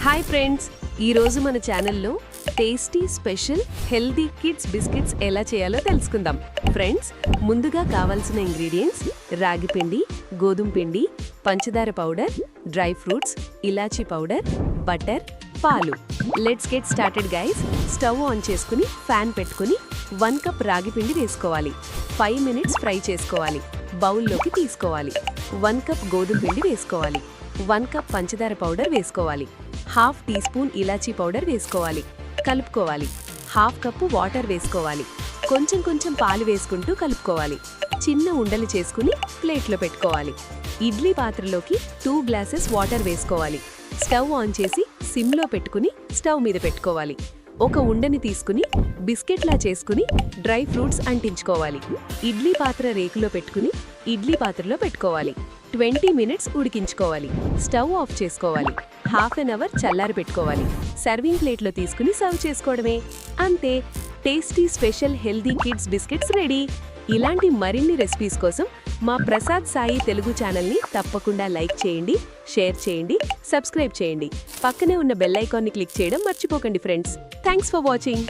Hi friends, ఈరోజు మన ఛానల్లో tasty special healthy kids biscuits ఎలా చేయాలో తెలుసుకుందాం. ఫ్రెండ్స్, ముందుగా కావాల్సిన ఇంగ్రీడియంట్స్ రాగి పిండి, గోధుమ పిండి, పంచదార పౌడర్, డ్రై ఫ్రూట్స్, ఇలాచీ పౌడర్, బటర్, పాలు. Let's get started guys. Stove on చేసుకుని ఫ్యాన్ పెట్టుకుని 1 కప్ రాగి పిండి వేసుకోవాలి. 5 మినిట్స్ ఫ్రై చేసుకోవాలి. బౌల్లోకి తీసుకోవాలి. 1 కప్ గోధుమ పిండి వేసుకోవాలి. 1 కప్ పంచదార పౌడర్ వేసుకోవాలి. హాఫ్ టీ స్పూన్ ఇలాచీ పౌడర్ వేసుకోవాలి. కలుపుకోవాలి. హాఫ్ కప్పు వాటర్ వేసుకోవాలి. కొంచెం పాలు వేసుకుంటూ కలుపుకోవాలి. చిన్న ఉండలు చేసుకుని ప్లేట్లో పెట్టుకోవాలి. ఇడ్లీ పాత్రలోకి 2 గ్లాసెస్ వాటర్ వేసుకోవాలి. స్టవ్ ఆన్ చేసి సిమ్లో పెట్టుకుని స్టవ్ మీద పెట్టుకోవాలి. ఒక ఉండని తీసుకుని బిస్కెట్లా చేసుకుని డ్రై ఫ్రూట్స్ అంటించుకోవాలి. ఇడ్లీ పాత్ర రేకులో పెట్టుకుని ఇడ్లీ పాత్రలో పెట్టుకోవాలి. 20 మినిట్స్ ఉడికించుకోవాలి. స్టవ్ ఆఫ్ చేసుకోవాలి. హాఫ్ అన్ అవర్ చల్లారి పెట్టుకోవాలి. సర్వింగ్ ప్లేట్లో తీసుకుని సర్వ్ చేసుకోవడమే. అంతే, tasty special healthy kids biscuits ready. ఇలాంటి మరిన్ని రెసిపీస్ కోసం మా ప్రసాద్ సాయి తెలుగు ఛానల్ని తప్పకుండా లైక్ చేయండి, షేర్ చేయండి, సబ్స్క్రైబ్ చేయండి. పక్కనే ఉన్న బెల్ ఐకాన్ని క్లిక్ చేయడం మర్చిపోకండి ఫ్రెండ్స్. Thanks for watching.